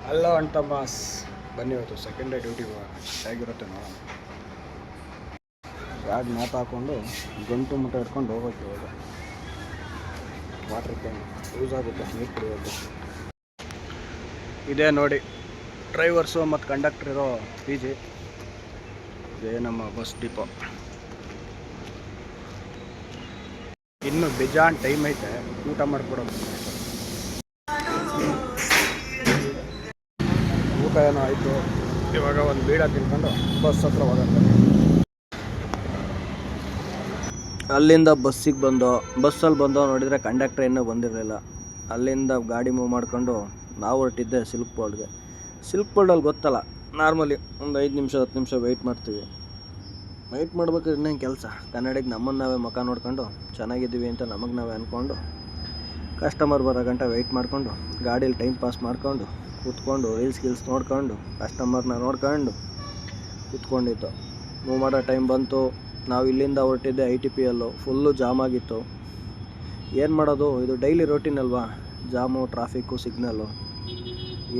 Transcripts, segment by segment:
Hello ಅಂತ boss, ಬನ್ನಿ ಇವತ್ತು ಸೆಕೆಂಡ್ ಡೇ ಡ್ಯೂಟಿಗೆ ಹೇಗಿರುತ್ತೆ ನೋಡೋಣ. ಬ್ಯಾಗ್ ಮ್ಯಾತ್ ಹಾಕ್ಕೊಂಡು ಗಂಟು ಮುಟ್ಟ ಇಟ್ಕೊಂಡು ಹೋಗ್ಬೇಕು. ಇವಾಗ ವಾಟರ್ ಕ್ಯಾನ್ ಯೂಸ್ ಆಗುತ್ತೆ ನೀರು ಕುಡಿಯೋದು. ಇದೇ ನೋಡಿ ಡ್ರೈವರ್ಸು ಮತ್ತು ಕಂಡಕ್ಟರ್ ಇರೋ ಪಿ ಜಿ. ಇದೇ ನಮ್ಮ ಬಸ್ ಡಿಪೋ. ಇನ್ನು ಬೇಜಾನ್ ಟೈಮ್ ಐತೆ, ಊಟ ಮಾಡಿಕೊಡೋದು. ಊಟ ಏನೋ ಆಯಿತು, ಇವಾಗ ಒಂದು ಬೀಡ ತಿನ್ಕೊಂಡು ಬಸ್ ಹತ್ರ ಹೋಗೋದು. ಅಲ್ಲಿಂದ ಬಸ್ಸಿಗೆ ಬಸ್ಸಲ್ಲಿ ನೋಡಿದರೆ ಕಂಡಕ್ಟರ್ ಇನ್ನೂ ಬಂದಿರಲಿಲ್ಲ. ಅಲ್ಲಿಂದ ಗಾಡಿ ಮೂವ್ ಮಾಡ್ಕೊಂಡು ನಾವು ಹೊರಟಿದ್ದೆ ಸಿಲ್ಕ್ ಬೋರ್ಡ್ಗೆ. ಸಿಲ್ಕ್ ಬೋರ್ಡಲ್ಲಿ ಗೊತ್ತಲ್ಲ, ನಾರ್ಮಲಿ ಒಂದು 5 ನಿಮಿಷ 10 ನಿಮಿಷ ವೆಯ್ಟ್ ಮಾಡ್ತೀವಿ. ವೆಯ್ಟ್ ಮಾಡ್ಬೇಕಾದ್ರೆ ಇನ್ನೇನು ಕೆಲಸ, ಕನ್ನಡಿಗೆ ನಮ್ಮನ್ನು ನಾವೇ ಮುಖ ನೋಡ್ಕೊಂಡು ಚೆನ್ನಾಗಿದ್ದೀವಿ ಅಂತ ನಮಗೆ ನಾವೇ ಅಂದ್ಕೊಂಡು ಕಸ್ಟಮರ್ ಬರೋ ಗಂಟೆ ವೆಯ್ಟ್ ಮಾಡಿಕೊಂಡು ಗಾಡೀಲಿ ಟೈಮ್ ಪಾಸ್ ಮಾಡ್ಕೊಂಡು ಕೂತ್ಕೊಂಡು ರೀಲ್ಸ್ ನೋಡ್ಕೊಂಡು ಕಸ್ಟಮರ್ನ ನೋಡ್ಕೊಂಡು ಕೂತ್ಕೊಂಡಿತ್ತು. ಮೂವ್ ಮಾಡೋ ಟೈಮ್ ಬಂತು. ನಾವು ಇಲ್ಲಿಂದ ಹೊರಟಿದ್ದೆ ITPL. ಫುಲ್ಲು ಜಾಮ್ ಆಗಿತ್ತು. ಏನು ಮಾಡೋದು, ಇದು ಡೈಲಿ ರೋಟೀನ್ ಅಲ್ವಾ, ಜಾಮು, ಟ್ರಾಫಿಕ್ಕು, ಸಿಗ್ನಲ್ಲು,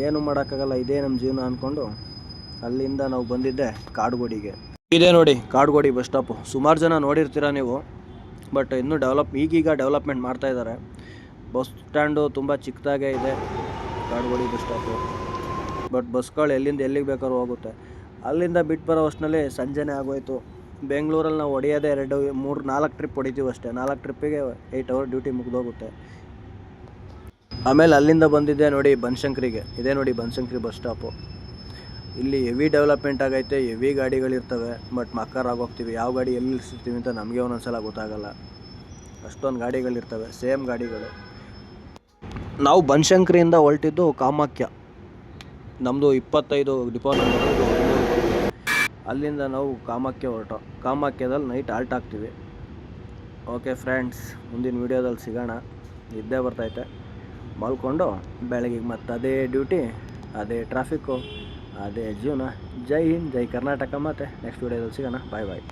ಏನು ಮಾಡೋಕ್ಕಾಗಲ್ಲ, ಇದೇ ನಮ್ಮ ಜೀವನ ಅಂದ್ಕೊಂಡು ಅಲ್ಲಿಂದ ನಾವು ಬಂದಿದ್ದೆ ಕಾಡುಗೋಡಿಗೆ. ಇದೇ ನೋಡಿ ಕಾಡುಗೋಡಿ ಬಸ್ ಸ್ಟಾಪು. ಸುಮಾರು ಜನ ನೋಡಿರ್ತೀರ ನೀವು, ಬಟ್ ಇನ್ನೂ ಈಗೀಗ ಡೆವಲಪ್ಮೆಂಟ್ ಮಾಡ್ತಾಯಿದ್ದಾರೆ. ಬಸ್ ಸ್ಟ್ಯಾಂಡು ತುಂಬ ಚಿಕ್ಕದಾಗೇ ಇದೆ ಕಾಡುಗೋಡಿ ಬಸ್ ಸ್ಟಾಪು. ಬಟ್ ಬಸ್ಗಳು ಎಲ್ಲಿಂದ ಎಲ್ಲಿಗೆ ಬೇಕಾದ್ರೂ ಹೋಗುತ್ತೆ. ಅಲ್ಲಿಂದ ಬಿಟ್ಟು ಬರೋ ಅಷ್ಟರಲ್ಲಿ ಸಂಜೆನೇ ಆಗೋಯ್ತು. ಬೆಂಗಳೂರಲ್ಲಿ ನಾವು ಹೊಡೆಯೋದೇ 2, 3, 4 ಟ್ರಿಪ್ ಹೊಡಿತೀವಿ ಅಷ್ಟೇ. 4 ಟ್ರಿಪ್ಪಿಗೆ 8 ಅವರ್ ಡ್ಯೂಟಿ ಮುಗಿದೋಗುತ್ತೆ. ಆಮೇಲೆ ಅಲ್ಲಿಂದ ಬಂದಿದ್ದೆ ನೋಡಿ ಬನಶಂಕರಿಗೆ. ಇದೇ ನೋಡಿ ಬನಶಂಕರಿ ಬಸ್ ಸ್ಟಾಪು. ಇಲ್ಲಿ ಹೆವಿ ಡೆವಲಪ್ಮೆಂಟ್ ಆಗೈತೆ, ಹೆವಿ ಗಾಡಿಗಳಿರ್ತವೆ. ಬಟ್ ಮಕ್ಕರಾಗೋಗ್ತೀವಿ, ಯಾವ ಗಾಡಿ ಎಲ್ಲಿ ನಿಲ್ಲಿಸ್ತೀವಿ ಅಂತ ನಮಗೆ ಒಂದೊಂದ್ಸಲ ಗೊತ್ತಾಗಲ್ಲ. ಅಷ್ಟೊಂದು ಗಾಡಿಗಳಿರ್ತವೆ, ಸೇಮ್ ಗಾಡಿಗಳು. ನಾವು ಬನಶಂಕರಿಯಿಂದ ಹೊರಟಿದ್ದು ಕಾಮಾಖ್ಯ. ನಮ್ಮದು 25 ಡಿಪೋ ನಂಬರ್. ಅಲ್ಲಿಂದ ನಾವು ಕಾಮಾಖ್ಯದಲ್ಲಿ ನೈಟ್ ಆಲ್ಟ್ ಆಗ್ತೀವಿ. ಓಕೆ ಫ್ರೆಂಡ್ಸ್, ಮುಂದಿನ ವೀಡಿಯೋದಲ್ಲಿ ಸಿಗೋಣ. ನಿದ್ದೆ ಬರ್ತೈತೆ, ಮಲ್ಕೊಂಡು ಬೆಳಗ್ಗೆ ಮತ್ತೆ ಅದೇ ಡ್ಯೂಟಿ, ಅದೇ ಟ್ರಾಫಿಕ್ಕು, ಅದೇ ಜೀವನ. ಜೈ ಹಿಂದ್, ಜೈ ಕರ್ನಾಟಕ. ಮತ್ತೆ ನೆಕ್ಸ್ಟ್ ವೀಡಿಯೋದಲ್ಲಿ ಸಿಗೋಣ. ಬಾಯ್ ಬಾಯ್.